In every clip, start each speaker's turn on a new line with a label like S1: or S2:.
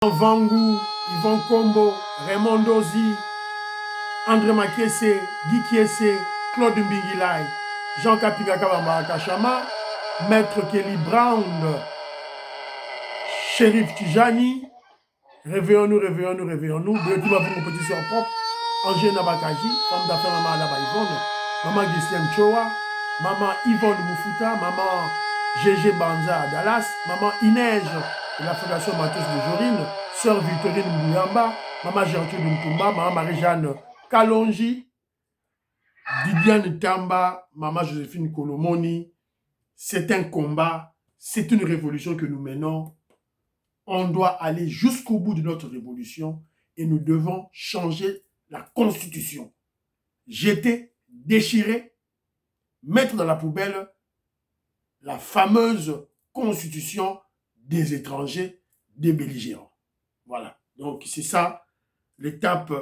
S1: Vangu, Yvon Kombo, Raymond Dozi, André Makese, Guy Kiese, Claude Mbingilai, Jean Kapinga Kabamba Kachama, Maître Kelly Brown, Shérif Tijani, réveillons-nous, réveillons-nous, réveillons-nous, de tout ma petite soeur propre, Angèle Nabakaji, femme d'affaires Maman Alaba Yvonne, Maman Gisliam Choa, Maman Yvonne Moufuta, Maman GG Banza à Dallas, Maman Inège de la Fondation Matos de Jorine, Sœur Victorine Mbouyamba, Maman Gertrude Mtumba, Maman Marie-Jeanne Kalonji, Didiane Tamba, Maman Joséphine Kolomoni. C'est un combat, c'est une révolution que nous menons. On doit aller jusqu'au bout de notre révolution et nous devons changer la constitution. Jeter, déchirer, mettre dans la poubelle la fameuse constitution des étrangers, des belligérants. Voilà. Donc, c'est ça l'étape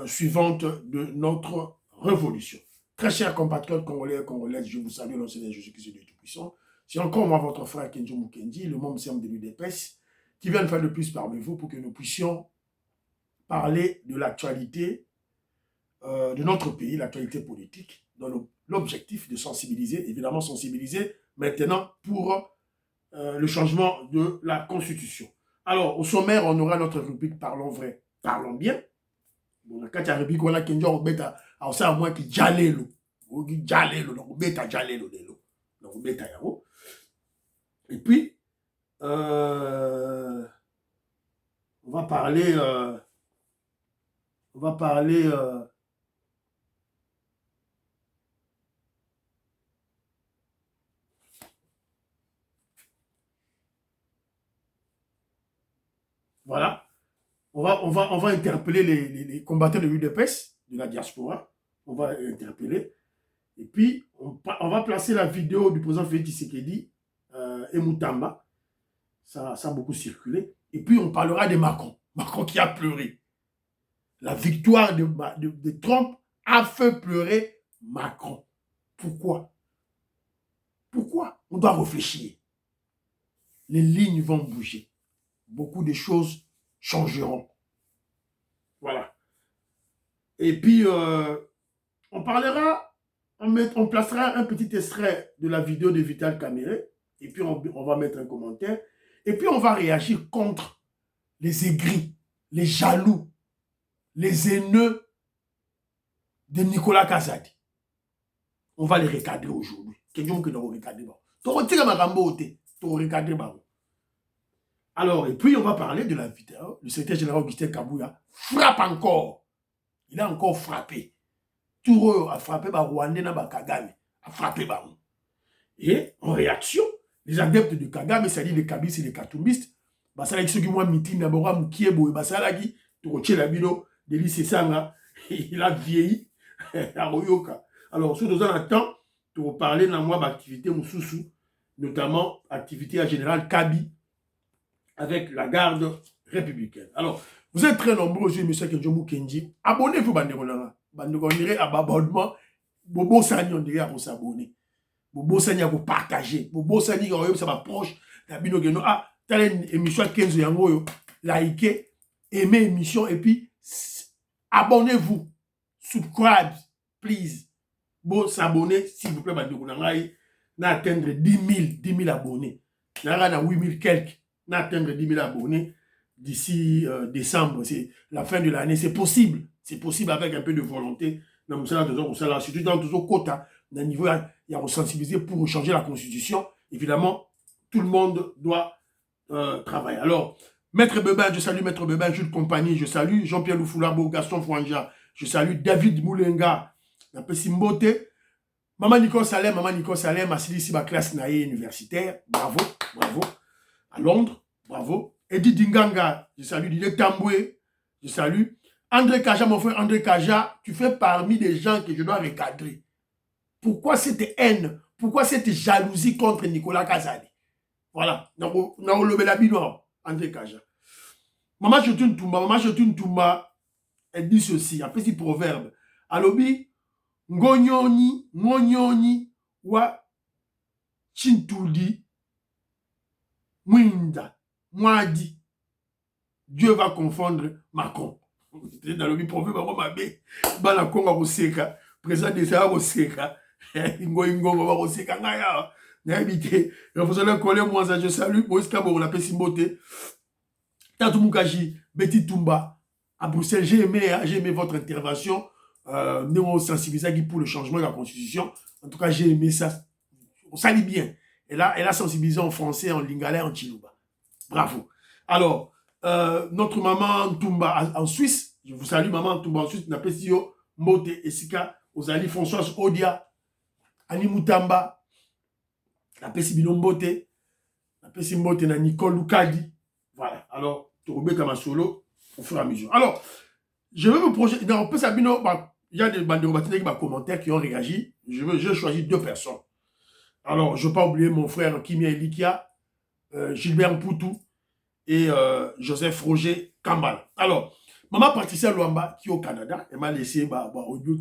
S1: suivante de notre révolution. Très chers compatriotes congolais et congolaises, je vous salue au nom de Jésus-Christ de Tout-Puissant. C'est encore moi, votre frère Kenjo Mukendi, le membre de l'UDPS, qui vient de faire le plus parmi vous pour que nous puissions parler de l'actualité de notre pays, l'actualité politique, dans l'objectif de sensibiliser, évidemment sensibiliser maintenant pour le changement de la Constitution. Alors, au sommaire, on aura notre rubrique Parlons vrai, parlons bien. Bon, quand il y a rubrique, on a Kenjo, on bête à ça, à moins qu'il jalelo. Jalelo, donc on bête à jalelo. Donc on bête à yaro. Et puis, on va parler. Voilà. On va interpeller les combattants de l'UDPS, de la diaspora. On va interpeller. Et puis, on va placer la vidéo du président Félix Tshisekedi et Moutamba. Ça a beaucoup circulé. Et puis, on parlera de Macron. Macron qui a pleuré. La victoire de Trump a fait pleurer Macron. Pourquoi? Pourquoi? On doit réfléchir. Les lignes vont bouger. Beaucoup de choses changeront. Voilà. Et puis, on parlera, on placera un petit extrait de la vidéo de Vital Kamere, et puis on va mettre un commentaire, et puis on va réagir contre les aigris, les jaloux, les haineux de Nicolas Kazadi. On va les recadrer aujourd'hui. Alors, et puis on va parler de la vidéo. Le secrétaire général Augustin Kabouya frappe encore. Il a encore frappé. Touro a frappé Rwandais na Kagame. A frappé Baron. Et en réaction, les adeptes de Kagame, c'est-à-dire les kabistes et les katumbistes, basalaki soki mwa mitin na bora mukie boye basalaki tokotie la bino Delis Sesanga, il a vieilli à Royoka. Alors, sous dans un temps, pour parler dans moi d'activité Moussoussou, notamment activité à général Kabi avec la garde républicaine. Alors, vous êtes très nombreux aujourd'hui, M. Kenjo Mukendi. Abonnez-vous, Banderonara. Banderonara, à abonnement. Bobo Sani, on dirait à vous s'abonner. Bobo Sani, à vous partager. Bobo Sani, ça va proche. Ah, t'as une émission 15 yango, likez, aimez l'émission, et puis abonnez-vous. Subscribe, please. Bon, s'abonner, s'il vous plaît, Banderonara, n'a atteindre 10 000 abonnés. N'a 8 000 quelques. N'atteindre 10 000 abonnés d'ici décembre. C'est la fin de l'année. C'est possible. C'est possible avec un peu de volonté. Surtout dans tous les quotas, dans le niveau, il y a sensibiliser pour changer la constitution. Évidemment, tout le monde doit travailler. Alors, Maître Bebin, je salue Maître Bebin, Jules Compagnie, je salue Jean-Pierre Loufoulabo, Gaston Fouanja, je salue David Moulenga, un peu Simbote, Maman Nicole Salem, Assili Siba classe naïe universitaire, bravo, bravo. À Londres, bravo. Eddie Dinganga, je salue Didier Tamboué, je salue. André Kaja, mon frère André Kaja, tu fais parmi des gens que je dois recadrer. Pourquoi cette haine? Pourquoi cette jalousie contre Nicolas Kazadi? Voilà. André Kaja. Maman Chotun Toumba, elle dit ceci, un petit proverbe. Alobi, ngonyoni, wa chintudi, mwinda, mwadi. Dieu va confondre Macron. Dans le prophète, Bana Konga Roseka, président de ça Roseka, Ingo va Roseka, Naya, Nahabité, vous allez coller moi, je salue, Moïse Kabo, on appelle Simbote, Tatou Mukaji, Betty Toumba, à Bruxelles, j'ai aimé votre intervention, nous sensibilisé pour le changement de la Constitution, en tout cas, j'ai aimé ça, on s'allie bien, elle a sensibilisé en français, en lingala, en chiluba, bravo. Alors, notre maman Toumba en Suisse, je vous salue, maman Toumba en Suisse, n'appelle Sio, Mote Esika, Ozali Françoise Odia, Annie Moutamba, n'appelle Sibino Mbote, n'appelle Simbote na Nicole Lukadi. Voilà, alors, Tourbe Kamasolo, au fur et à mesure. Alors, je veux me projeter, dans Sabino, il y a des commentaires qui ont réagi, je choisis 2 personnes. Alors, je ne veux pas oublier mon frère Kimia Elikia, Gilbert Poutou, et Joseph Roger Kambal. Alors, maman Patricia Luamba, qui est au Canada, elle m'a laissé audio.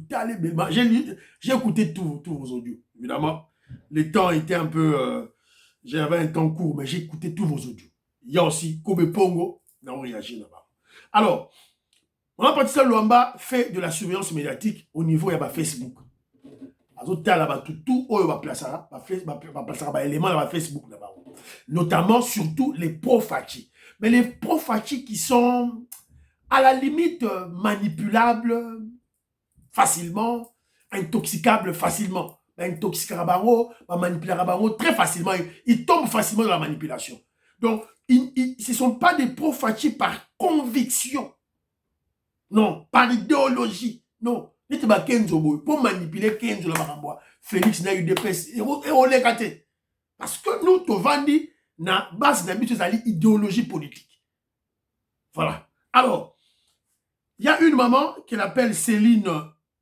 S1: J'ai écouté tous vos audios. Évidemment, le temps était un peu... j'avais un temps court, mais j'ai écouté tous vos audios. Il y a aussi Kobe Pongo, qui a réagi là-bas. Alors, maman Patricia Luamba fait de la surveillance médiatique au niveau de Facebook. Notamment, surtout les pro-Fachi. Mais les pro-Fachi qui sont à la limite manipulables facilement, intoxicables facilement. Manipulables très facilement. Ils tombent facilement dans la manipulation. Donc, ce ne sont pas des pro-Fachi par conviction. Non, par idéologie. Non. Pour manipuler Kenzo, Félix n'a eu des presses et on l'a gâté. Parce que nous, Tovandi, na base d'habitude, c'est idéologie politique. Voilà. Alors, il y a une maman qui l'appelle Céline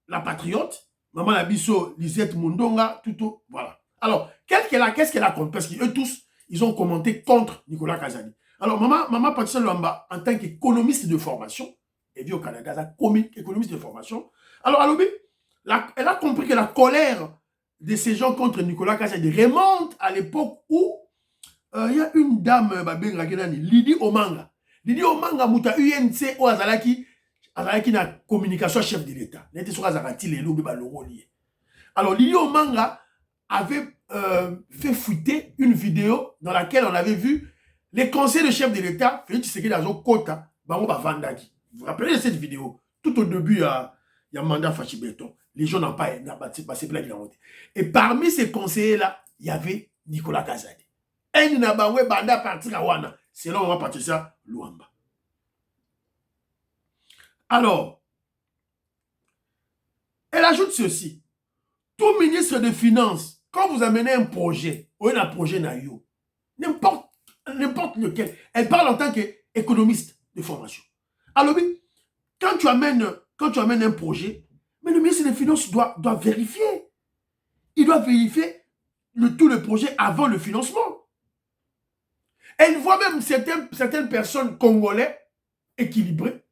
S1: la Patriote. Maman Labisso, Lisette Mundonga, tout. Voilà. Alors, qu'est-ce qu'elle a contre? Parce qu'eux tous, ils ont commenté contre Nicolas Kazadi. Alors, maman Patricia Luamba, en tant qu'économiste de formation, elle vit au Canada, économiste de formation. Alors, elle a compris que la colère de ces gens contre Nicolas Kazadi remonte à l'époque où il y a une dame, Lydie Omanga. Lydie Omanga, Mouta UNC, ou Azalaki na communication chef de l'État. Alors, Lydie Omanga avait fait fuiter une vidéo dans laquelle on avait vu les conseils de chef de l'État, Félix Tshisekedi dans un quota, Bango Bavandaki. Vous vous rappelez de cette vidéo? Tout au début, il y a un mandat Fachi Béton. Les gens n'ont pas passé plein de monter. Et parmi ces conseillers-là, il y avait Nicolas Kazadi. Et il n'a pas banda partir à Wana. C'est là où on va partir ça, Luamba. Alors, elle ajoute ceci. Tout ministre de Finances, quand vous amenez un projet, ou un projet naïo, n'importe lequel, elle parle en tant qu'économiste de formation. Alors oui, quand tu amènes un projet, mais le ministre des Finances doit vérifier. Il doit vérifier tout le projet avant le financement. Elle voit même certaines personnes congolais équilibrées,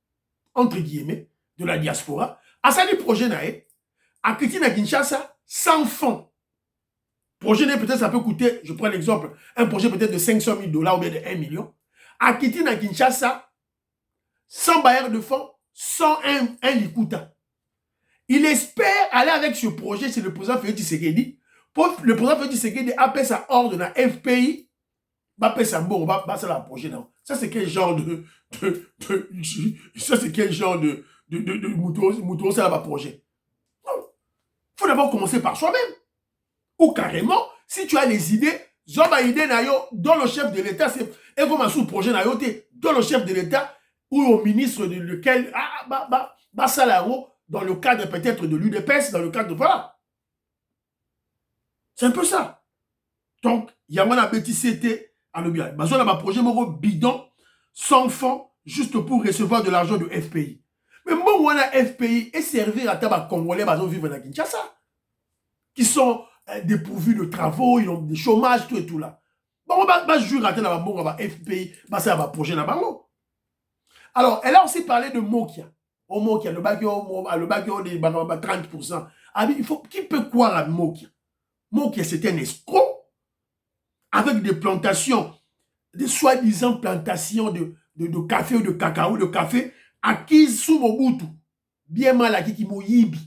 S1: entre guillemets, de la diaspora, à ça des projets naïs, à Kitina Kinshasa, sans fonds. Projet naïs, peut-être ça peut coûter, je prends l'exemple, un projet peut-être de 500 000 $ ou bien de 1 million. À Kitina Kinshasa, sans bailleur de fonds, sans un likuta. Il espère aller avec ce projet, c'est le président Félix Tshisekedi. Le président Félix Tshisekedi appelle sa ordre dans la FPI, va faire un projet. Non. Ça, c'est quel genre de mouton, ça va projet. Non. Il faut d'abord commencer par soi-même. Ou carrément, si tu as les idées, Zoba idée dans le chef de l'État, c'est et comme un sous-projet dans le chef de l'État ou au ministre de lequel dans le cadre peut-être de l'UDPS, dans le cadre de voilà. C'est un peu ça. Donc, il y a un petit CT à l'objet. Il y a un projet bidon, sans fonds, juste pour recevoir de l'argent de FPI. Mais moi, on a FPI et servir à tabac congolais, ils vivent dans Kinshasa, qui sont dépourvus de travaux, ils ont des chômages, tout et tout là. Bon, on va jurer à la FPI, ça va projet là-bas. Alors, elle a aussi parlé de Mokia. Mokia, le bagio de 30%. Qui peut croire à Mokia? Mokia, c'est un escroc avec des plantations, des soi-disant plantations de café ou de cacao, de café, acquise sous Mobutu. Bien mal acquis qui moyibi.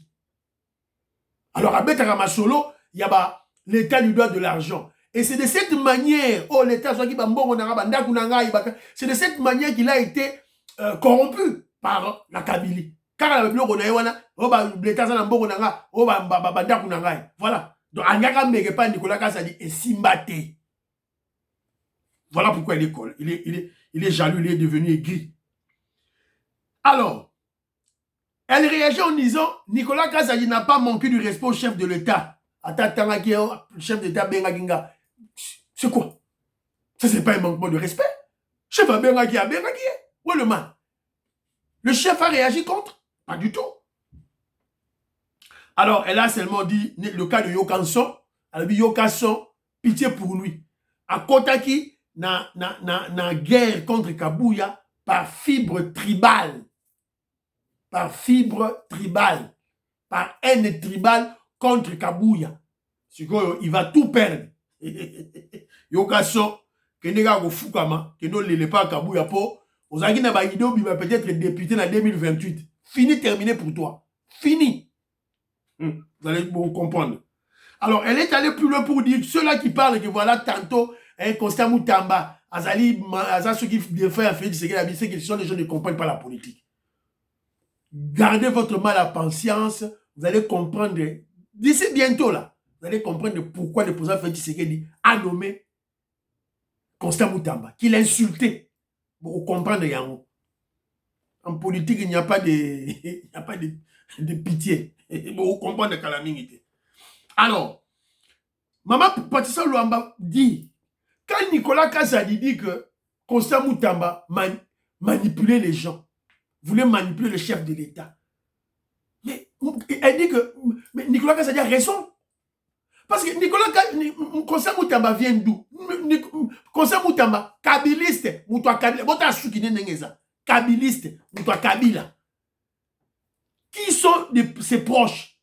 S1: Alors, à Betarama Solo, il y a l'État lui doit de l'argent. Et c'est de cette manière, oh, l'État, c'est de cette manière qu'il a été corrompu par la Kabylie. Car l'État, voilà. Donc, Nicolas Kazadi est Simbate. Voilà pourquoi il est jaloux, il est devenu aigri. Alors, elle réagit en disant Nicolas Kazadi n'a pas manqué du respect au chef de l'État. Le chef d'État Bengaginga. C'est quoi? Ça, c'est pas un manquement de respect. Chef a Bengagi a Bengagi. Où est le mal? Le chef a réagi contre? Pas du tout. Alors, elle a seulement dit le cas de Yokanson. Elle a dit Yokanson, pitié pour lui. À Kotaki, na guerre contre Kabuya par fibre tribale. Par fibre tribale. Par haine tribale contre Kabuya. Il va tout perdre. Yokanson, que nega go fukama, que no lele pas Kabuya po. Ozaki na ba idée va peut-être député en 2028. Fini, terminé pour toi. Fini. Vous allez comprendre. Alors, elle est allée plus loin pour dire ceux-là qui parlent que voilà, tantôt, Constant Moutamba, Azali, ceux qui défendent Félix Tshisekedi, c'est que ce sont des gens qui ne comprennent pas la politique. Gardez votre mal à patience, vous allez comprendre, d'ici bientôt là, vous allez comprendre pourquoi le président Félix Tshisekedi a nommé Constant Moutamba, qu'il a insulté. Pour comprendre, Yango. En politique, il n'y a pas de pitié. Vous comprenez la calamité. Alors, Maman Patricia Luamba dit, quand Nicolas Kazadi dit que Constant Moutamba manipulait les gens, voulait manipuler le chef de l'État, mais elle dit que mais Nicolas Kazadi a raison. Parce que Constant Moutamba vient d'où? Constant Moutamba, kabiliste, Moutoua Kabila, Bota Soukine Nengeza, kabiliste, Moutoua Kabila. Qui sont ses proches?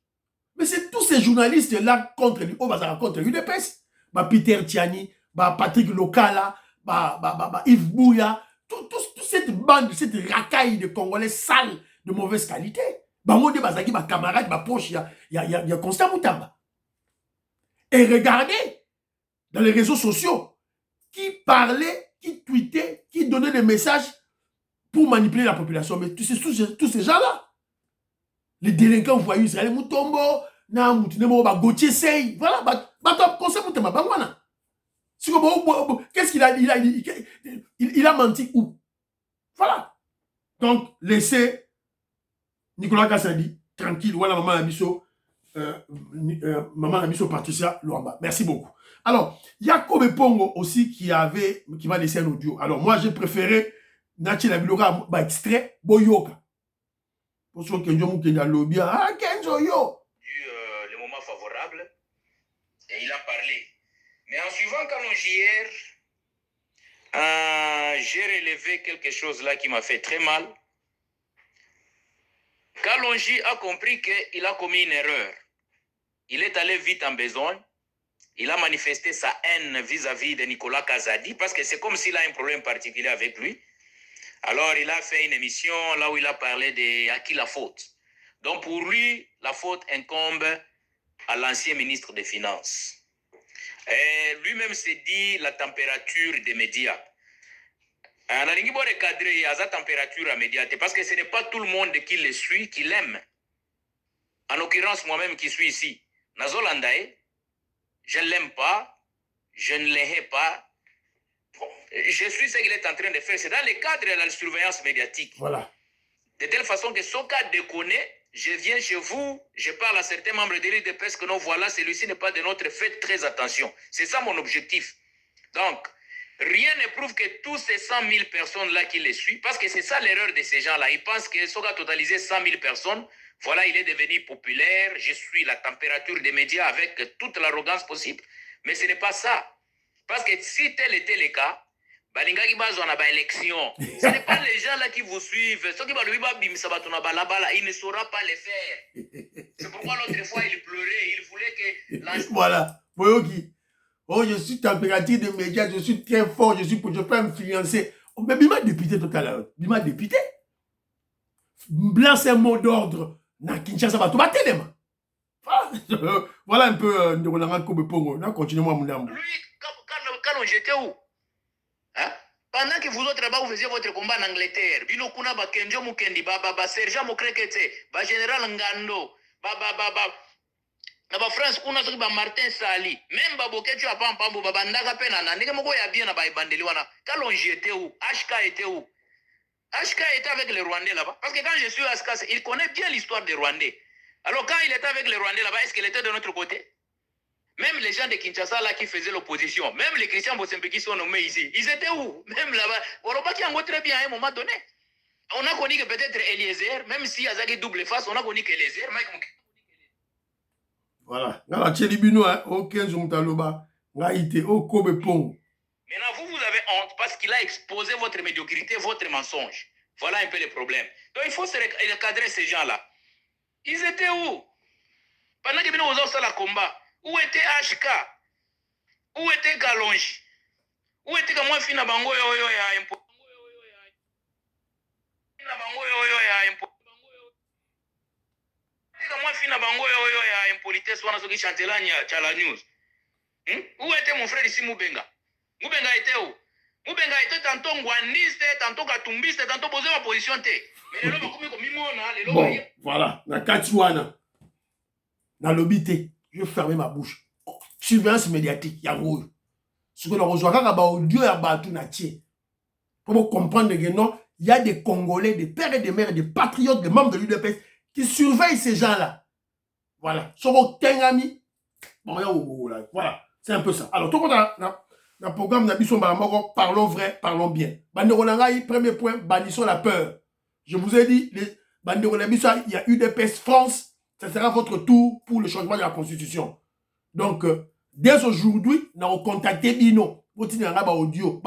S1: Mais c'est tous ces journalistes-là contre lui. Oh, bah, contre l'UDPS. Bah, Peter Tiani, bah, Patrick Lokala, bah, Yves Bouya. Toute cette bande, cette racaille de Congolais sales, de mauvaise qualité. Bah, moi, bah, camarade, bah, proche, il y a Constant Moutamba. Et regardez, dans les réseaux sociaux, qui parlait, qui tweetait, qui donnait des messages pour manipuler la population. Mais tous ces gens-là, les délinquants voyous, Israël Moutombo, Gauthier Sey, voilà, Constant Moutamba, Bangwana. Qu'est-ce qu'il a dit? Il a menti où? Voilà. Donc, laissez Nicolas Kazadi tranquille. Voilà, maman Abisso Patricia Luamba. Merci beaucoup. Alors, il y a Kobe Pongo aussi qui m'a laissé un audio. Alors, moi, j'ai préféré Nachi Labilora, extrait, Boyoka. Pour ceux qui ont dit Kenzo Yo.
S2: Le moment favorable et il a parlé. Mais en suivant Kalonji hier, j'ai relevé quelque chose là qui m'a fait très mal. Kalonji a compris qu'il a commis une erreur. Il est allé vite en besogne. Il a manifesté sa haine vis-à-vis de Nicolas Kazadi parce que c'est comme s'il a un problème particulier avec lui. Alors, il a fait une émission là où il a parlé de à qui la faute. Donc, pour lui, la faute incombe à l'ancien ministre des Finances. Lui-même s'est dit la température des médias. On a recadrer à sa température à médias parce que ce n'est pas tout le monde qui le suit, qui l'aime. En l'occurrence, moi-même qui suis ici, Nazolandae, je ne l'aime pas, je ne l'ai pas. Bon, je suis ce qu'il est en train de faire. C'est dans le cadre de la surveillance médiatique.
S1: Voilà.
S2: De telle façon que son cas déconne, je viens chez vous, je parle à certains membres de l'UDPS que non, voilà, celui-ci n'est pas de notre fait, très attention. C'est ça mon objectif. Donc, rien ne prouve que tous ces 100 000 personnes-là qui les suivent, parce que c'est ça l'erreur de ces gens-là. Ils pensent que Soga a totalisé 100 000 personnes, voilà, il est devenu populaire, je suis la température des médias avec toute l'arrogance possible. Mais ce n'est pas ça. Parce que si tel était le cas, élection. Ce n'est pas les gens là qui vous suivent. Ceux qui il ne saura pas les faire. C'est pourquoi l'autre fois il pleurait. Il voulait que...
S1: Voilà. Oh, je suis température de médias, je suis très fort, je peux influencer. Mais bima député total, bima député. Blanc c'est un mot d'ordre. Na Kinshasa ba to ba telema. Voilà un peu Ndolanga Kobe Pongo. Na continue moi mon amour.
S2: Lui, quand on jetait où? Hein? Pendant que vous autres là-bas, vous faisiez votre combat en Angleterre, Bino Kuna ba Kenjo Mukendi, ba Sergent Mokrekete, ba Général Ngando, ba France Kuna soki ba Martin Sali, même ba Boketu a pas pambo ba bandaka pena na ndenge moko ya bien na ba ibandeli wana. Quand on jetait où? HK était où? HK était avec les Rwandais là-bas. Parce que quand je suis à HK, il connaît bien l'histoire des Rwandais. Alors quand il était avec les Rwandais là-bas, est-ce qu'il était de notre côté? Même les gens de Kinshasa là qui faisaient l'opposition, même les Christians Bosembe qui sont nommés ici, ils étaient où? Même là-bas. Woloba qui en très bien à un moment donné. On a connu que peut-être Eliezer, même si Azaki double face, on a connu que Eliezer.
S1: Voilà. Dans la Tchelibino, au 15 Mutaloba, Naïté, au Kobe Pongo.
S2: Maintenant, vous avez honte parce qu'il a exposé votre médiocrité, votre mensonge. Voilà un peu le problème. Donc il faut se recadrer ces gens-là. Ils étaient où? Pendant que nous faisons ça, le combat, où était HK? Où était Galonji? Où était que moi, Fina Bango yo ya impo? Fina Bango yo ya impo? Moi, Fina Bango yo ya impolitesse, wana soki chantelanya chala news. Où était mon frère ici, Moubenga? Moubenga était où? Moubenga était tantôt Ngwandiste, tantôt Katumbiste, tantôt posé ma position T. Mais le loba comme Mimona, le loba.
S1: Bon, voilà. Na Katuana. Na lobité. Je vais fermer ma bouche. Surveillance médiatique, ya rouge. Ce que l'on reçoit, quand on audio ya batou na tie. Pour comprendre que non, il y a des Congolais, des pères et des mères, des patriotes, des membres de l'UDPS qui surveillent ces gens-là. Voilà. Sur Tengami. Bon, voilà. C'est un peu ça. Alors, tout le monde a le programme d'Abisson Baramoko, parlons vrai, parlons bien. Banderonangaï, premier point, bannissons la peur. Je vous ai dit, les Banderonabissa, il y a UDPS France, ça sera votre tour pour le changement de la Constitution. Donc, dès aujourd'hui, nous avons contacté Bino. Vous avez un audio,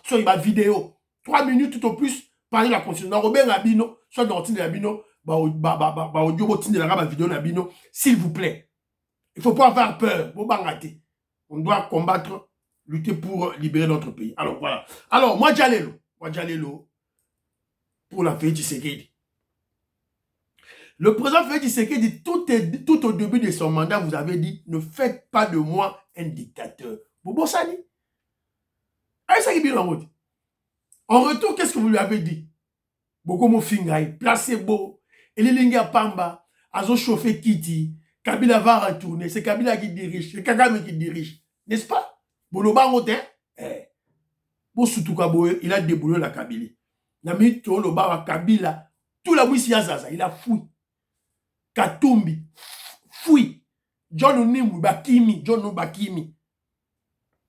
S1: soit une vidéo. 3 minutes tout au plus, parler de la Constitution. Nous avons un Bino, soit dans le Bino, audio, vidéo na Bino, s'il vous plaît. Il ne faut pas avoir peur. On doit combattre, lutter pour libérer notre pays. Alors, voilà. Alors, moi, Djalelo, pour la Félix Tshisekedi. Le président Félix Tshisekedi, tout au début de son mandat, vous avez dit, ne faites pas de moi un dictateur. Bobo Sani. En retour, qu'est-ce que vous lui avez dit? Bokomo Fingaï, placebo, Elilinga Pamba, Azo chauffé Kiti, Kabila va retourner, c'est Kabila qui dirige, c'est Kagame qui dirige. N'est-ce pas? Boloba Rotin, il a déboulé la Kabylie. Nami Toloba Kabila, tout la bouille Zaza, il a fouillé. Katumbi, fouille. John Nimbu Bakimi, John Bakimi.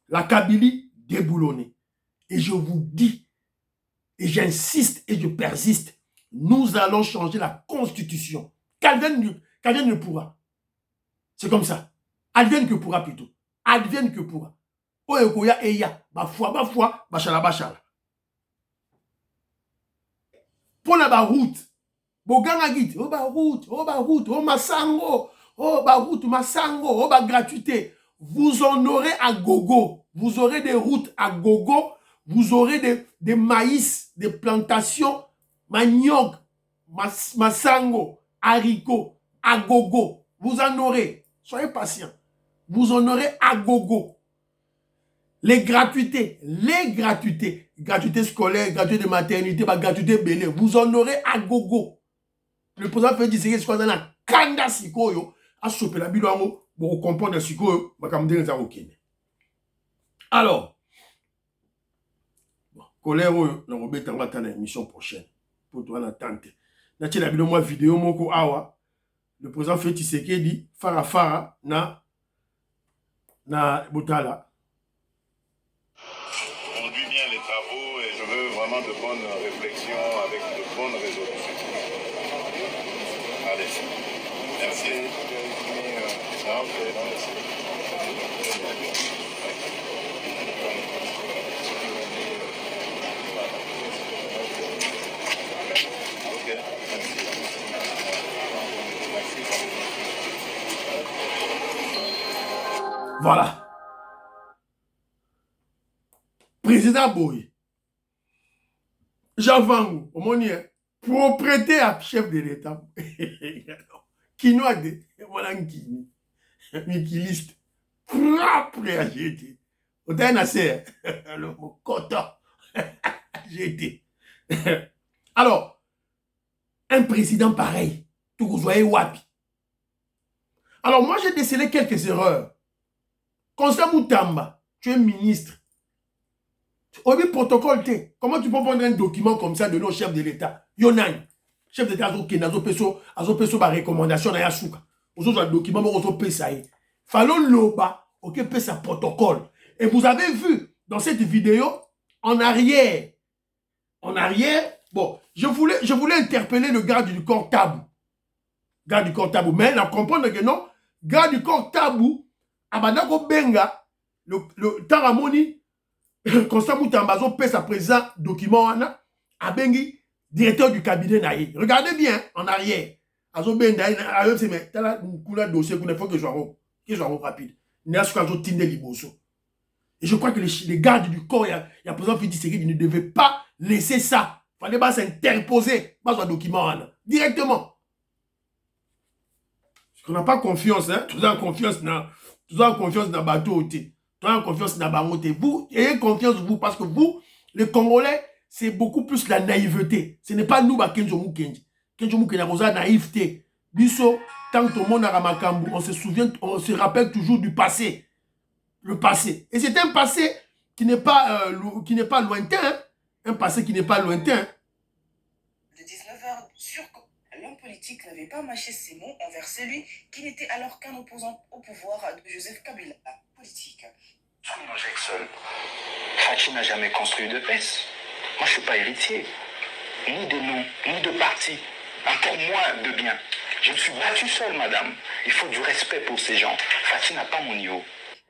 S1: La Kabylie déboulonnée. Et je vous dis, et j'insiste et je persiste, nous allons changer la constitution. Qu'advienne ne pourra. C'est comme ça. Advienne que pourra plutôt. Advienne que pourra. Oyekoya eya, ma foi, bachala. Pour la route, Boganga git, route, masango, masango, gratuité. Vous en aurez à gogo. Vous aurez des routes à gogo. Vous aurez des maïs, des plantations, manioc, masango, haricots, à gogo. Vous en aurez. Soyez patients. Vous en aurez à gogo. Les gratuités, gratuité scolaire, gratuité de maternité, gratuité belé, vous en aurez à gogo. Le président fait dire que ce qu'on a dans kanda sikoyo, a chopé la bilan pour comprendre sikoyo, makamdene za okene. Alors, colère, on va mettre en attente l'émission prochaine. Pour toi, l'attente. N'a la bilan moi vidéo moko awa. Le président fait Tshisekedi fara na Botala.
S3: Conduis bien les travaux et je veux vraiment de bonnes réflexions avec de bonnes résolutions. Allez, merci. Merci.
S1: Voilà. Président Boy. Jean Vangu, au moins, propriété à chef de l'État. Quinoa de, voilà un Kini. Mikiliste. Propre à jeter. Au dernier assez, le coton. Jeté. Alors, un président pareil, tout vous voyez wapi. Alors, moi, j'ai décelé quelques erreurs. Constant Moutamba, tu es ministre. Au protocole, comment tu peux prendre un document comme ça de nos chefs de l'État? Yonan, chef d'État, Azo Peso, ma recommandation, na Yasuka. Aux autres documents, Azo Pesa. Fallait l'oba, ok, Pesa protocole. Et vous avez vu dans cette vidéo, en arrière, bon, je voulais interpeller le garde du corps Tabou. Garde du corps Tabou, mais là, comprendre que non, garde du corps Tabou, Abadako Benga, le Taramoni, Constant Moutamba paie sa présent document à Bengi, directeur du cabinet naïe. Regardez bien en arrière. Azo Benga, mais t'as là un dossier qu'il faut que je sois rapide. Il y a ce qu'on tinde liboso. Et je crois que les gardes du corps, il y a président Fidi Segui, ne devaient pas laisser ça. Il fallait pas s'interposer dans un document directement. Parce qu'on n'a pas confiance, hein. Tout en confiance dans le bateau. Confiance dans Bangote. Vous ayez confiance en vous parce que vous, les Congolais, c'est beaucoup plus la naïveté. Ce n'est pas nous, Kenzo Mukenji. Kenzo Mukenji a naïveté. Bisso, tant que tout le monde a Ramakambu, on se rappelle toujours du passé. Le passé. Et c'est un passé qui n'est pas lointain. Hein? Un passé qui n'est pas lointain.
S4: De 19h, sûr que l'homme politique n'avait pas mâché ses mots envers celui qui n'était alors qu'un opposant au pouvoir de Joseph Kabila. Politique.
S5: Moi, j'ai que seul. Fachi n'a jamais construit de PES. Moi, je ne suis pas héritier. Ni de nous, ni de parti. Pour moi, de bien. Je me suis battu seul, madame. Il faut du respect pour ces gens. Fachi n'a pas mon niveau.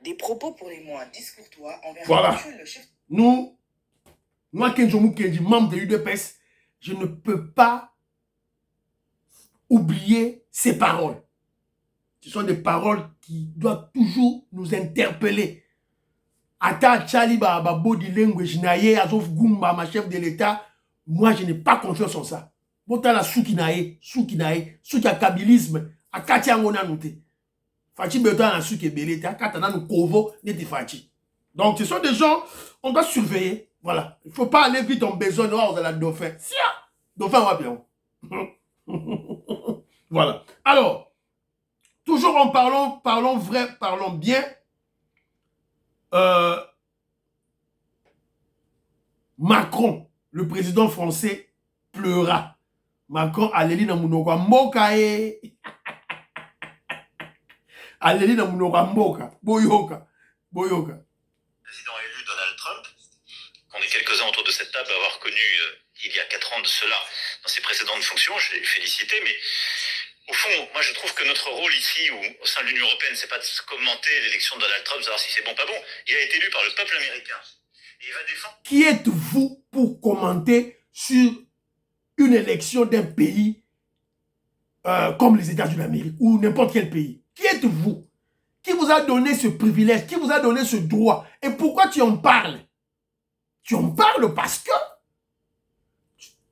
S4: Des propos pour les moins discourtois envers
S1: voilà.
S4: le chef.
S1: Nous, moi, Kenzo Mukenji, membre de l'UDPS, je ne peux pas oublier ces paroles. Ce sont des paroles qui doivent toujours nous interpeller. Ata Chali body language naye azof gumba ma chef de l'État, moi je n'ai pas confiance en ça. Bota la souki a kabilisme, a kati angona noté. Fachi beta na souki beleta, katana no kovo neti fachi. Donc ce sont des gens, on doit surveiller. Voilà. Il ne faut pas aller vite en besoin de la dauphin. Sia! Dauphin va bien. Voilà. Alors, toujours en parlons vrai, parlons bien. Macron, le président français, pleura. Macron, allez na munokwa mboka e. Allez na munokwa mboka. Boyoka.
S6: Le président élu Donald Trump, qu'on est quelques-uns autour de cette table à avoir connu il y a 4 ans de cela dans ses précédentes fonctions, je l'ai félicité, mais au fond, moi je trouve que notre rôle ici, au sein de l'Union européenne, c'est pas de commenter l'élection de Donald Trump, savoir si c'est bon ou pas bon. Il a été élu par le peuple américain. Et il va défendre...
S1: Qui êtes-vous pour commenter sur une élection d'un pays comme les États-Unis d'Amérique ou n'importe quel pays? Qui êtes-vous? Qui vous a donné ce privilège? Qui vous a donné ce droit? Et pourquoi tu en parles? Tu en parles parce que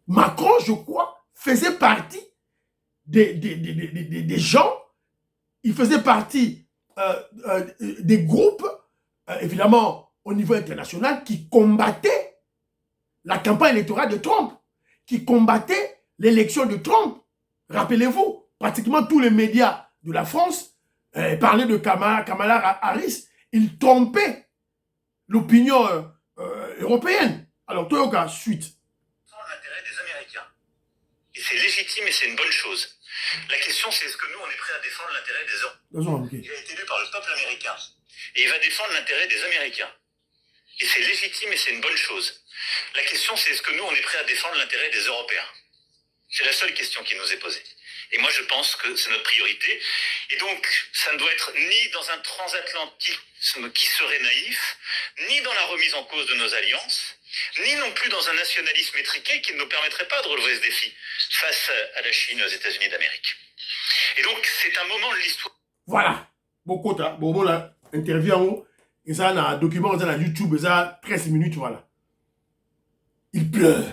S1: Macron, je crois, faisait partie des gens, il faisait partie des groupes, évidemment, au niveau international, qui combattaient la campagne électorale de Trump, qui combattaient l'élection de Trump. Rappelez-vous, pratiquement tous les médias de la France parlaient de Kamala Harris. Ils trompaient l'opinion européenne. Alors, Toyoka, suite.
S6: L'intérêt des Américains. Et c'est légitime et c'est une bonne chose. La question, c'est est-ce que nous, on est prêt à défendre l'intérêt des Européens?
S1: Okay.
S6: Il a été élu par le peuple américain. Et il va défendre l'intérêt des Américains. Et c'est légitime et c'est une bonne chose. La question, c'est est-ce que nous, on est prêt à défendre l'intérêt des Européens? C'est la seule question qui nous est posée. Et moi, je pense que c'est notre priorité. Et donc, ça ne doit être ni dans un transatlantisme qui serait naïf, ni dans la remise en cause de nos alliances, ni non plus dans un nationalisme étriqué qui ne nous permettrait pas de relever ce défi face à la Chine et aux États-Unis d'Amérique. Et donc, c'est un moment de l'histoire.
S1: Voilà. Beaucoup de là, interview en haut. Et ça, dans un document, ça, dans YouTube, ça, 13 minutes, voilà. Il pleure.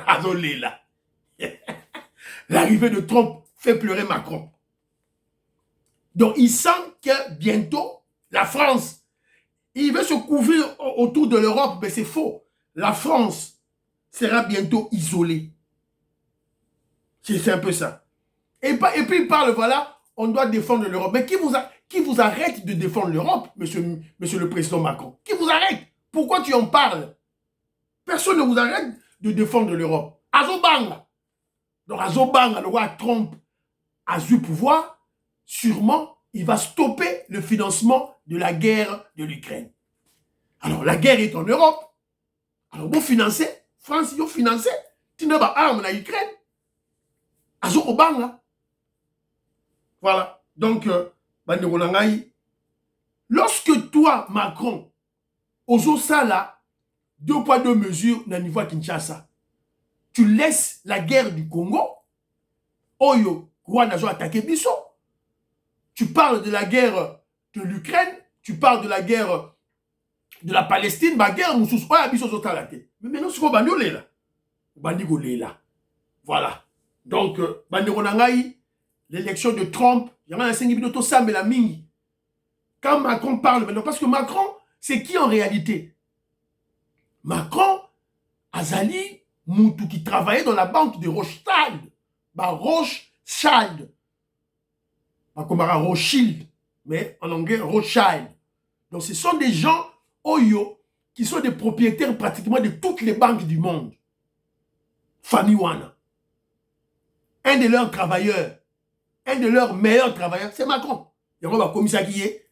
S1: Azolela. L'arrivée de Trump fait pleurer Macron. Donc, il sent que bientôt, la France, il veut se couvrir autour de l'Europe, mais c'est faux. La France sera bientôt isolée. C'est un peu ça. Et puis, il parle, voilà, on doit défendre l'Europe. Mais qui vous arrête de défendre l'Europe, monsieur le président Macron? Qui vous arrête? Pourquoi tu en parles? Personne ne vous arrête de défendre l'Europe. Azobanga. Donc, Azobanga, le roi Trump a eu pouvoir, sûrement, il va stopper le financement de la guerre de l'Ukraine. Alors, la guerre est en Europe. Alors, vous financez, France, vous financez, tu n'as pas d'armes en Ukraine. Azobanga. Voilà. Donc, lorsque toi, Macron, Ozo-Sala, 2 poids 2 mesures dans le niveau à Kinshasa, tu laisses la guerre du Congo, Oyo, Rwanda a attaqué Bisso. Tu parles de la guerre de l'Ukraine, tu parles de la guerre de la Palestine, ma guerre, Moussous, Bisso, mais maintenant, c'est quoi, Bandolela? Bandigolela. Voilà. Donc, l'élection de Trump, il y a un 5 minutes, ça, mais la mingi. Quand Macron parle maintenant, parce que Macron, c'est qui en réalité? Macron, Azali, Moutou qui travaillait dans la banque de Rothschild. Rothschild. Pas comme Rothschild, mais en anglais, Rothschild. Donc ce sont des gens, Oyo, qui sont des propriétaires pratiquement de toutes les banques du monde. Famille Wana. Un de leurs travailleurs, un de leurs meilleurs travailleurs, c'est Macron. Il y a un commissaire qui est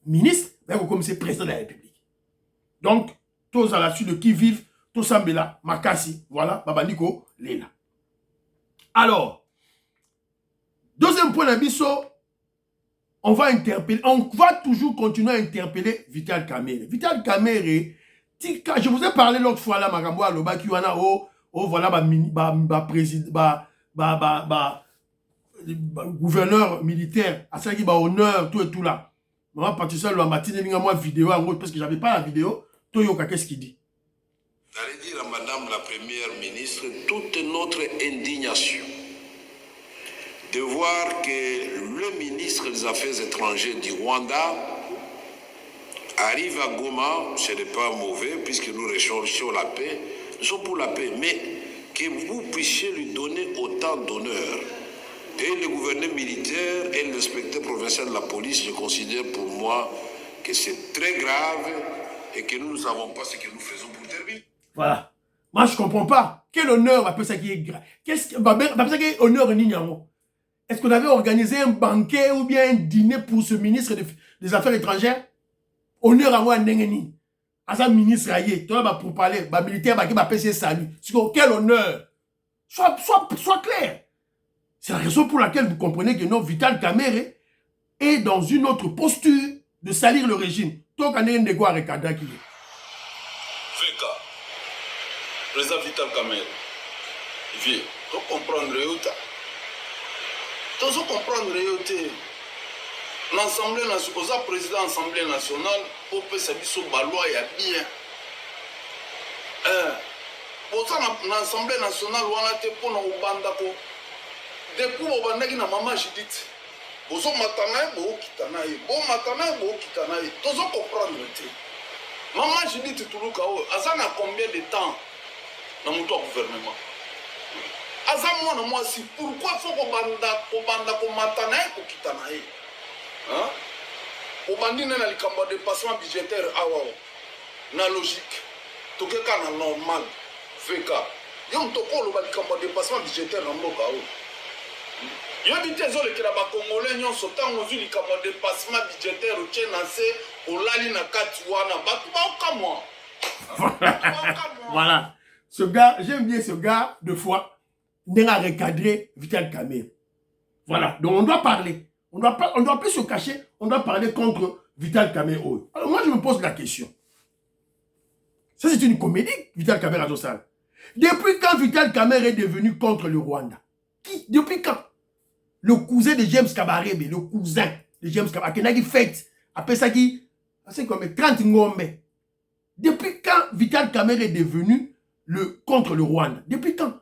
S1: ministre, mais il y a un commissaire président de la République. Donc, tous à la suite de qui vivent, tous Sambela, Makassi, voilà, Babandiko, Léla. Alors, deuxième point d'abisso, on va toujours continuer à interpeller Vital Kamerhe. Vital Kamerhe, je vous ai parlé l'autre fois là, Magambo Aloba, qui voilà, voilà, gouverneur militaire, à ça qui va honneur, tout et tout là. Moi, Patricia Louambatine, il y a moi vidéo en route parce que j'avais pas la vidéo. Toyoka, qu'est-ce qu'il dit?
S7: J'allais dire à Madame la Première ministre toute notre indignation de voir que le ministre des Affaires étrangères du Rwanda arrive à Goma, ce n'est pas mauvais puisque nous recherchons la paix, nous sommes pour la paix, mais que vous puissiez lui donner autant d'honneur. Et le gouverneur militaire et l'inspecteur provincial de la police, je considère pour moi que c'est très grave et que nous ne savons pas ce que nous faisons pour terminer.
S1: Voilà. Moi, je ne comprends pas. Quel honneur va ça qui est grave? Qu'est-ce qui est honneur Nignamo? Est-ce qu'on avait organisé un banquet ou bien un dîner pour ce ministre des Affaires étrangères? Honneur à moi, Nengeni. À ça, ministre Aye, tu vas pour parler, militaire, qui va passer salut. Quel honneur? Sois clair. C'est la raison pour laquelle vous comprenez que non, Vital Kamerhe est dans une autre posture de salir le régime. Tant qu'on est un dégoût avec Kadaki.
S8: Veka, président Vital Kamerhe, il vient, tu comprendre Réota. Tu comprendre Réota. L'Assemblée nationale, président de l'Assemblée nationale, pour que ça soit balois et bien. Pour ça, l'Assemblée nationale, on a été pour nous bandako. Depuis que na maman Judith, vous avez matanaï, vous kitanaï, vous matanaï, vous kitanaï. Tous vous comprendre le truc. Maman Judith Touloukao, Azan a combien de temps dans mon gouvernement? Azan moi si pourquoi faut qu'on banda ko matanaï, ko kitanaï? Hein? Au bandi na likambo dépassement budgétaire awa. Na logique. Tout que normal. Feka. Yom toko lo likambo dépassement budgétaire na mboka o. Yo bité zole ke la ba congolais nyon sotan ozu likambo dépassement budgétaire o tchenase o lali na kati wana batu ba okamwa.
S1: Voilà. Ce gars, j'aime bien ce gars de foi. N'a recadré Vital Kamerhe. Voilà. Donc on doit parler. On doit plus se cacher, on doit parler contre Vital Kamerhe. Alors moi je me pose la question. Ça c'est une comédie, Vital Kamerhe Azosala. Depuis quand Vital Kamerhe est devenu contre le Rwanda? Qui? Depuis quand? Le cousin de James Kabarebe, le cousin de James Kabarebe, qui fait, après ça qui, c'est comme 30 ngombe. Depuis quand Vital Kamerhe est devenu contre le Rwanda. Depuis quand?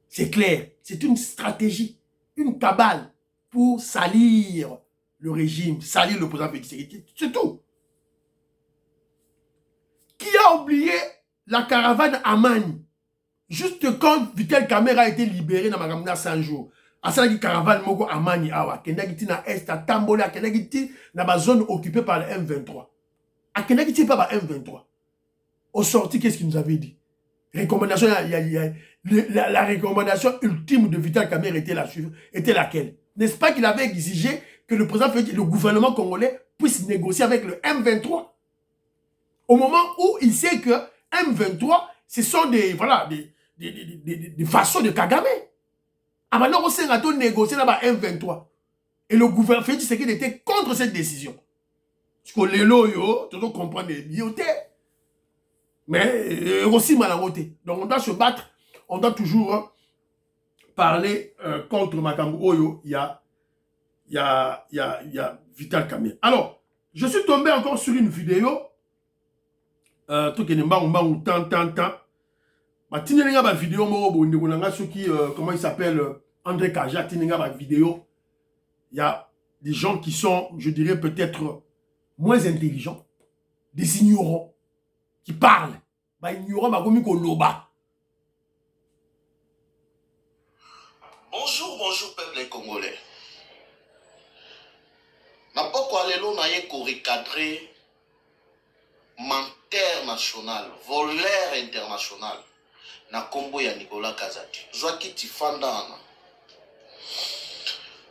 S1: C'est clair, c'est une stratégie, une cabale pour salir le régime, salir le président Félix Tshisekedi. C'est tout. Qui a oublié la caravane Amani? Juste quand Vital Kamerhe a été libéré dans Magamuna 100 jours. À ça, la caravane Moko Amani Awa, Kendagiti na Est, à Tambola, Kendagiti dans la zone occupée par le M23. À Kendagiti pas par M23. Au sorti, qu'est-ce qu'il nous avait dit? Recommandation, la recommandation ultime de Vital Kamerhe était laquelle? N'est-ce pas qu'il avait exigé que le président Félix, le gouvernement congolais puisse négocier avec le M23? Au moment où il sait que M23, ce sont des façons de Kagame. Ah maintenant, on s'est négocié là-bas M23. Et le gouvernement Félix Tshisekedi était contre cette décision. Parce que les loyaux, tu dois comprendre les biotés. Mais aussi malamoté. Donc on doit se battre, on doit toujours parler contre Makambo Oyo. Il y a Vital Kamerhe. Alors, je suis tombé encore sur une vidéo. Tout qui n'est pas ma vidéo comment il s'appelle André Kaja ma vidéo. Il y a des gens qui sont, je dirais, peut-être moins intelligents, des ignorants qui parlent.
S9: Bonjour peuple congolais. Napoko alelo na ye ko recadrer menteur national, voleur international na kombo ya Nicolas Kazadi. Zwaki tifandana.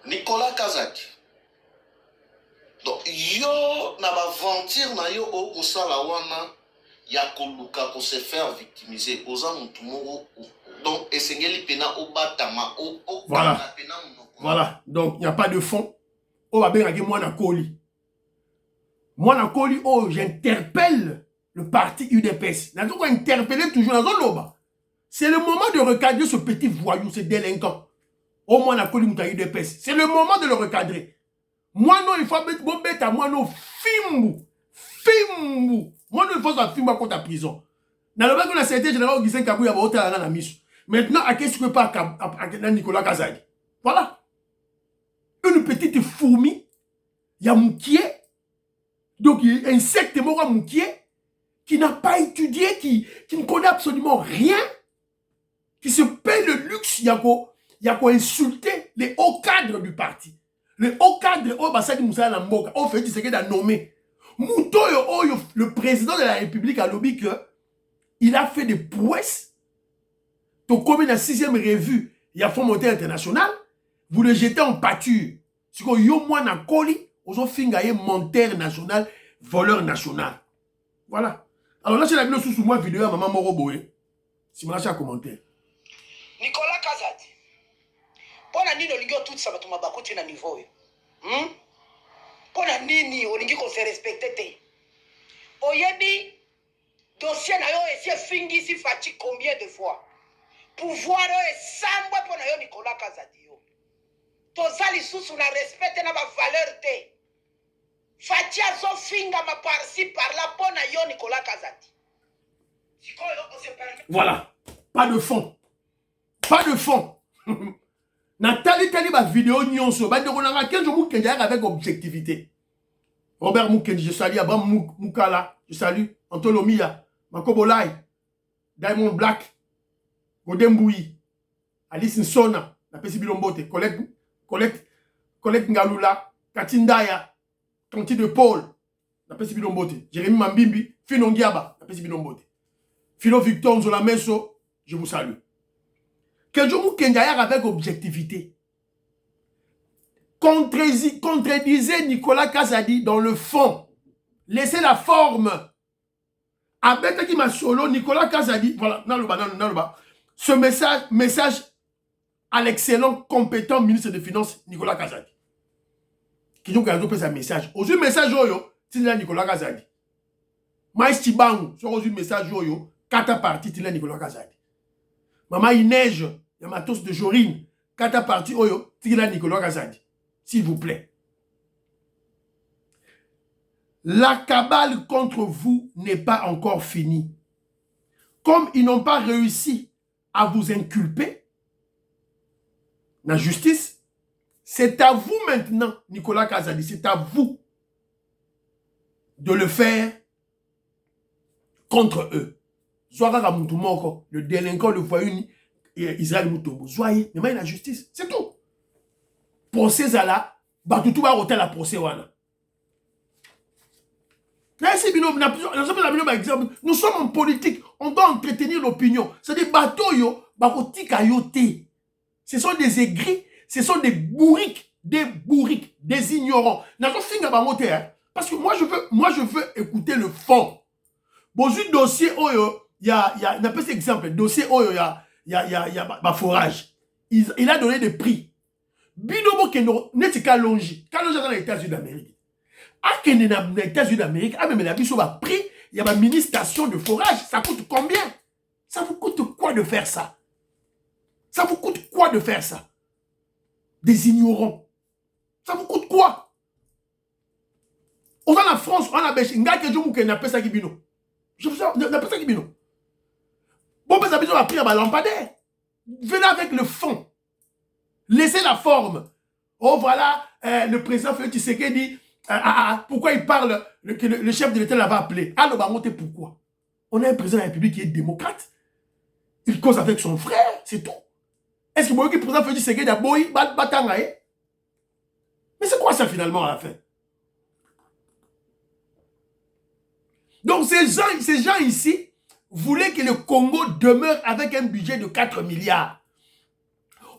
S9: Nicolas Kazadi. Donc yo na ba ventir na yo o kosala wana ya koluka ko se faire victimiser oza mutu moko donc esengeli pena obatama
S1: voilà. Voilà, donc il n'y a pas de fond. Oh va bien moi na Koli. Moi na Koli oh j'interpelle le parti UDPS. N'a donc interpeller toujours dans un loba. C'est le moment de recadrer ce petit voyou, ce délinquant. Oh moi na Koli muta UDPS. C'est le moment de le recadrer. Moi non il faut mettre bête à moi non fimbu. Moi, il faut faire film contre la prison. Dans le moment où la Secrétaire générale Augustin Kabouya va ôter la mise. Maintenant, à qu'est-ce que pas à Nicolas Kazadi? Voilà. Une petite fourmi, il y a Moukié, donc il y a un insecte mort Moukié, qui n'a pas étudié, qui ne connaît absolument rien, qui se paie le luxe, il y a quoi insulter les hauts cadres du parti. Les hauts cadres, oh, Bassadi Moussa Lamboka, oh, fait ce qu'il a nommé. Moutoyo, le président de la République a lobby que il a fait des prouesses. Donc, comme dans la 6e revue, il y a Fonds monétaire international, vous le jetez en pâture. C'est que yo moi na Koli, vous avez fait monteur national, voleur national. Voilà. Alors là, c'est la vidéo sous moi vidéo à Maman Moroboé. Si vous lâchez un commentaire.
S10: Nicolas Kazadi. Pour la nini olingi tout ça va tomber à côté na niveau. Pour la nini olingi qu'on se respecte te. Oyebi dossier na yo essaie fingi si fati combien de fois. Pouvoir est sambwe pour na yo Nicolas Kazadi yo. Tozali sous na respecte na ba valeur te. Fati azo finga ma par-ci par-là pour na yo Nicolas Kazadi.
S1: Voilà. Pas de fond. Pas de fond. Nathalie Tali ba vidéo nyonso ba de konanga kenzo Mukendi avec objectivité. Robert Mukendi, je salue Abraham Mukala, je salue Antolomia, Makobolai, Diamond Black, Godemboui, Alice Nsona, la Pesi Bilombote, Colette Ngalula, Katindaya, Kanti de Paul, la Pesi Bilombote, Jérémy Mambimbi, Fino Ngiaba, la Pesi Bilombote, Philo Victor Nzola Meso, je vous salue. Kenzo Mukendi avec objectivité. Contredisez Nicolas Kazadi dans le fond. Laissez la forme. Avec qui m'a solo, Nicolas Kazadi, voilà, ce message à l'excellent, compétent ministre des Finances, Nicolas Kazadi. Qui donc a un message. Aujourd'hui, message c'est Nicolas Kazadi. Maïs Tibangu, sur aujourd'hui, message quatre parties, c'est Nicolas Kazadi. Maman, il neige, il y a matos de Jorine, quatre parties, c'est Nicolas Kazadi. S'il vous plaît. La cabale contre vous n'est pas encore finie. comme ils n'ont pas réussi à vous inculper, la justice, c'est à vous maintenant, Nicolas Kazadi, c'est à vous de le faire contre eux. Le délinquant, le voyou, Israël Moutombo. Soyez, mais la justice, c'est tout. Procès à la, Batoutou va ôter la procès. Nous sommes en politique, on doit entretenir l'opinion. C'est-à-dire, bateau, ce sont des aigris, ce sont des bourriques, des ignorants. Parce que moi je veux écouter le fond. Bon, ce dossier, il y a un exemple, dossier, il y a forage. Il a donné des prix. Binobo Keno, Netika Longi, Kalonji dans les États-Unis d'Amérique. À Kenya, dans les États-Unis d'Amérique, mais la biso va prix, il y a une mini-station de forage. Ça coûte combien? Ça vous coûte quoi de faire ça? Ça vous coûte quoi de faire ça? Des ignorants. Ça vous coûte quoi? On va en France, on a Belgique, on n'a pas ça qui bino. Je vous dis, on n'a pas ça qui bino. Bon, mais ça va pris à lampadaire. Venez avec le fond. Laissez la forme. Oh, voilà, le président Félix Tshisekedi, pourquoi il parle, que le chef de l'État l'avait appelé. Alors, pourquoi? On a un président de la République qui est démocrate. Il cause avec son frère, c'est tout. Est-ce que le président Félix Tshisekedi a boy, batangaye? Mais c'est quoi ça finalement à la fin? Donc ces gens ici voulaient que le Congo demeure avec un budget de 4 milliards.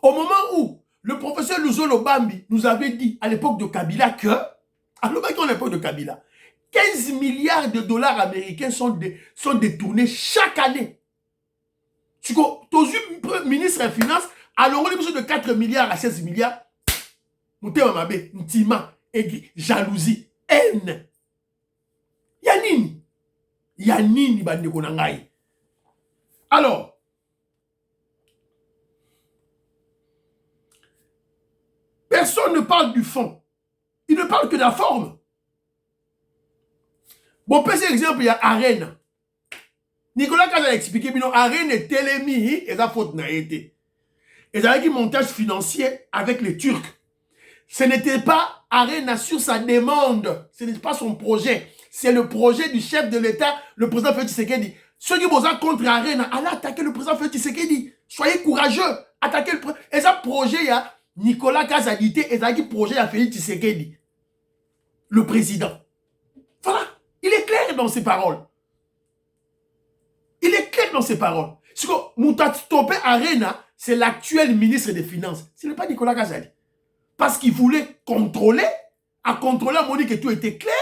S1: Au moment où le professeur Luzolo Bambi nous avait dit à l'époque de Kabila que, à l'époque de Kabila, 15 milliards de dollars américains sont détournés chaque année. Tu as ministre des Finances, alors on a besoin de 4 milliards à 16 milliards. Moutema Mabe, Ntima, jalousie, haine. Yanini bandeko nangai. Alors, personne ne parle du fond. Il ne parle que de la forme. Bon, par exemple, il y a Arène. Nicolas Kazadi a expliqué, mais non, Arène est télémi, et ça faute n'a été. Et ça a un montage financier avec les Turcs. Ce n'était pas Arène sur sa demande. Ce n'est pas son projet. C'est le projet du chef de l'État, le président Félix Tshisekedi. Ceux qui vont contre Arène, allez attaquer le président Félix Tshisekedi. Soyez courageux. Attaquez le président. Et ça, projet, il y a Nicolas Kazadi et ça qui projet à Félix Tshisekedi. Le président. Voilà. Il est clair dans ses paroles. Il est clair dans ses paroles. Ce que Moutatopé Arena, c'est l'actuel ministre des Finances. Ce n'est pas Nicolas Kazadi. Parce qu'il voulait contrôler, à Monique que tout était clair.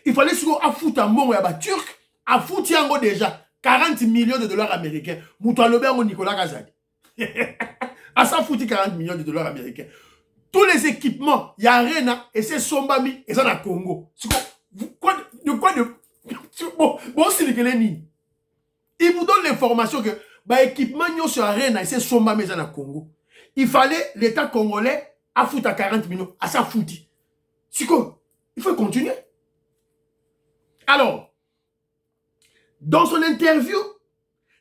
S1: Il fallait sur à foutre un bon turc, à foutre déjà 40 millions de dollars américains. Moutalober Nicolas Kazadi. À ça foutre 40 millions de dollars américains. Tous les équipements, il y a Arena et c'est Sombami et ça dans Congo. Bon, c'est le ni. Il vous donne l'information que l'équipement sur Arena et c'est Sombami et ça dans Congo. Il fallait l'État congolais à foutre à 40 millions. À ça foutre. Il faut continuer. Alors, dans son interview,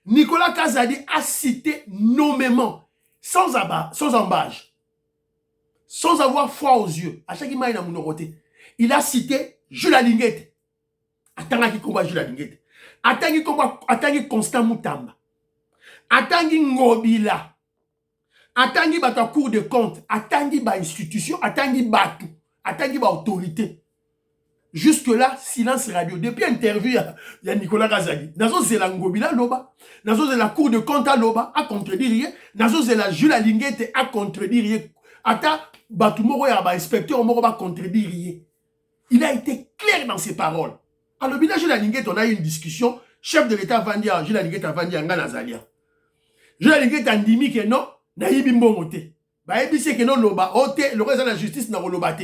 S1: Nicolas Kazadi a cité nommément, sans embâche, sans avoir foi aux yeux, à chaque image il a cité Jules Alinguette. Attends qui combat Jules Alinguette. Attends qui Constant Moutamba. Attends qui Ngobila. Attends qui bat Cour de compte. Attends qui bat institution. Attends qui bat tout. Attends qui bat autorité. Jusque-là, silence radio. Depuis l'interview, il y a Nicolas Kazadi. Nazo c'est la Ngobila Loba. Nazo c'est la Cour de compte à Loba, à contredire rien. Nazo c'est la Jules Alinguette, à contredire rien. Ata, Batumoro ya inspecteur Moro va contredire rien. Il a été clair dans ses paroles. Alors, bien, Jules Alinguette, on a eu une discussion. Chef de l'État Vandia, Jules Alinguette a vendu en Nazalia. Jules Alinguette a dit que non, na yibi mbongote. Ba yibi c'est que non Loba, ote, le reste de la justice n'a Lobate.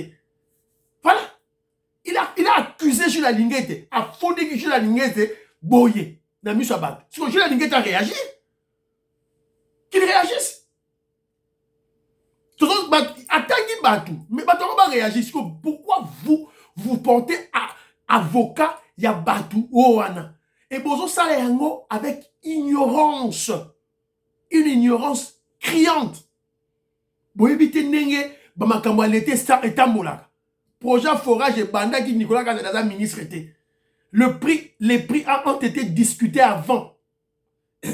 S1: Voilà. Il a accusé Jules Alinguette, a fondé que Jules Alinguette boyé. N'a mis sa bague. Si Jules Alinguette a réagi, qu'il réagisse. Attendez Batou. Mais Batou va réagir. Pourquoi vous portez à avocat, il y a Batou, Oana. Et bozo sala yango avec ignorance. Une ignorance criante. Boyebite nenge bamakambo l'été etambolaka. Projet forage et banda qui Nicolas Kazadaza ministre était. Les prix ont été discutés avant.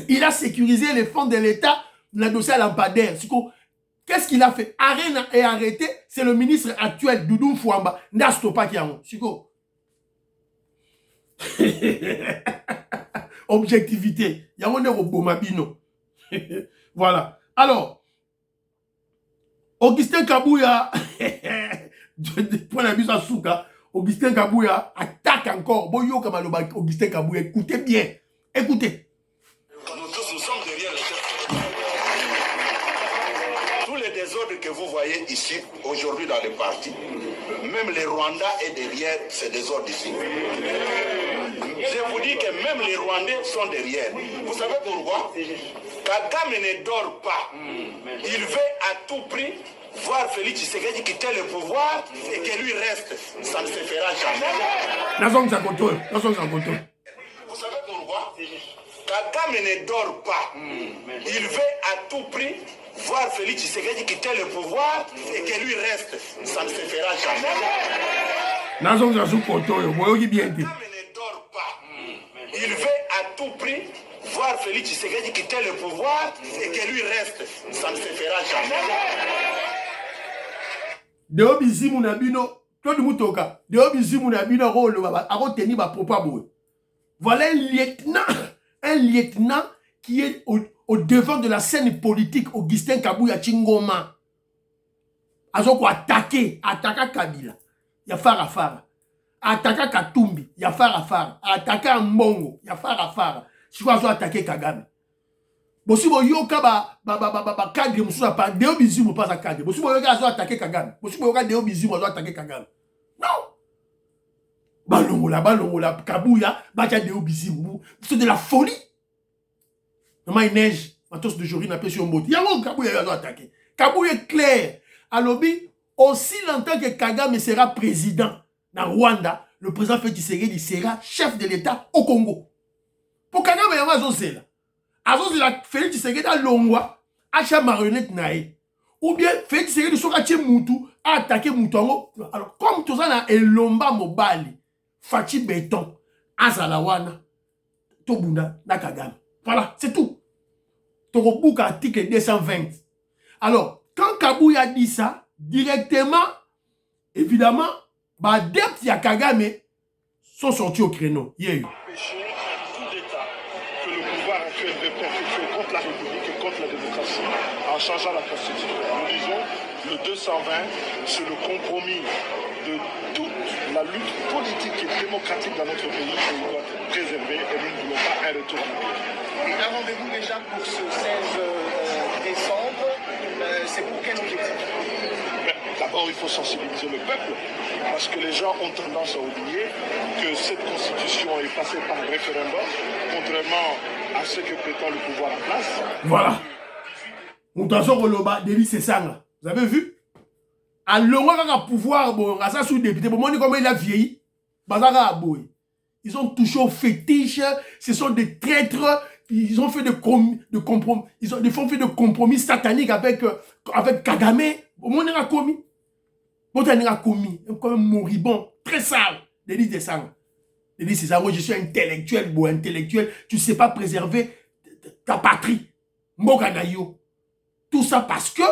S1: Il a sécurisé les fonds de l'État dans le dossier à lampadaire. Qu'est-ce qu'il a fait? Arène et arrêté, c'est le ministre actuel, Doudou Fouamba. N'astopa qui a Siko. Objectivité. Il y a un Bomabino. Voilà. Alors, Augustin Kabouya, point de vue à Souka, Augustin Kabouya attaque encore. Boyo Kamaloba, Augustin Kabouya, écoutez bien. Écoutez.
S3: Nous tous, nous sommes derrière le chef. Tous les désordres que vous voyez ici, aujourd'hui dans les partis, même les Rwandais est derrière ces désordres ici. Je vous dis que même les Rwandais sont derrière. Vous savez pourquoi? Kagame ne dort pas. Il veut à tout prix voir Félix Tshisekedi quitter le pouvoir et que lui reste. Ça ne se fera jamais.
S1: Vous savez
S3: pourquoi? Kagame ne dort pas. Il veut à tout prix voir Félix Tshisekedi quitter le pouvoir et que lui reste. Ça ne se fera jamais.
S1: Kagame ne
S3: dort pas. Il veut à tout prix voir Félix Tshisekedi quitter le pouvoir et que lui reste. Ça ne se fera jamais.
S1: Deo bizimu na bino, Claude Mutoka, Deo bizimu na bino rôle aro teni ba propos. Voilà un lieutenant qui est au devant de la scène politique, Augustin Kabouya Chingoma. Azoko attaquer Kabila. Ya fara. Attaquer Katumbi, ya fara. Attaquer Mbongo, ya fara. Si vous avez attaqué Kagame. Bosi boyoka ba cadre mususa pa Deo bizimu pas à cadre. Bosi boyoka azo attaquer Kagame. Bosi boyoka Deo bizimu azo attaquer Kagame. Non. Balongola, Kabouya, bacha Deo bizimu. C'est de la folie. Non, il neige. Matos de Jory n'a pas sur un mot. Yango Kabouya azo attaquer. Kabouya est clair. Alobi, aussi longtemps que Kagame sera président dans Rwanda, le président Félix Tshisekedi sera chef de l'État au Congo. Pour Kagame, il y a un zéla. Azos la Félix Tshisekedi a longwa, acha marionnette nae. Ou bien Félix Tshisekedi soka tche Moutou, a attaqué Moutongo. Alors, comme tout ça na elomba mobali, Fachi Béton, Azalawana, Tobunda, na Kagame. Voilà, c'est tout. Torobouk article 220. Alors, quand Kabouya dit ça, directement, évidemment, bah, adeptes ya Kagame sont sortis au créneau. Yeah.
S11: Contre la République et contre la démocratie en changeant la Constitution. Nous disons, le 220, c'est le compromis de toute la lutte politique et démocratique dans notre pays et il doit être préservé et nous ne voulons pas un retour en arrière.
S12: Un rendez-vous déjà pour ce 16 décembre, c'est pour quel objectif?
S11: D'abord, il faut sensibiliser le peuple parce que les gens ont tendance à oublier que cette constitution est passée par référendum, contrairement à ce que prétend le pouvoir en place.
S1: Voilà. Moutazo Koloba, Denis Sessanga. Vous avez vu? À l'ongwa pouvoir, bon, à ça sous député, bon, on comment il a vieilli. Bazara Aboy. Ils ont touché au fétiche. Ce sont des traîtres. Ils ont fait de compromis. Ils ont fait de compromis sataniques avec Kagame. On a commis. On a commis. Comme un moribond. Très sale. Denis Sessanga. Denis Sessanga, je suis intellectuel, bon, intellectuel. Tu ne sais pas préserver ta patrie. Mbokanayo. Tout ça parce que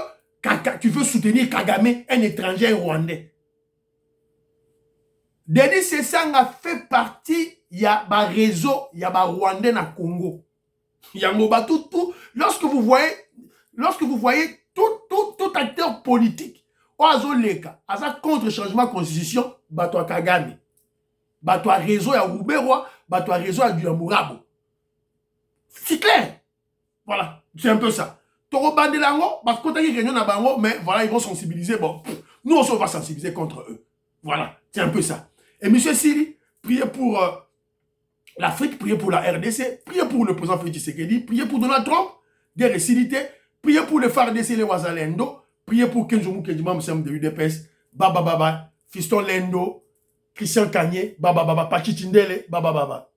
S1: tu veux soutenir Kagame, un étranger rwandais. Denis Sessanga fait partie, il y a un réseau, il y a un Rwandais dans le Congo. Il y a tout. Lorsque vous voyez tout acteur politique, Oazoleka, contre le changement de constitution, Bato Kagame. Bato réseau ya Ruberwa, Bato réseau ya Duyamurabo. C'est clair. Voilà, c'est un peu ça. Toro Bandelango, parce qu'on a dit réunion à Bango, mais voilà, ils vont sensibiliser. Bon, nous aussi, on va sensibiliser contre eux. Voilà, c'est un peu ça. Et M. Sili, priez pour l'Afrique, priez pour la RDC, priez pour le président Félix Tshisekedi, priez pour Donald Trump, guerre et silité, priez pour les FARDC, les Wazalendo, priez pour Kenjoumou Kedjima, M. de UDPS, Baba Baba, Fiston Lendo, Christian Kanye, Baba Baba, Pachi Tindele, Baba Baba.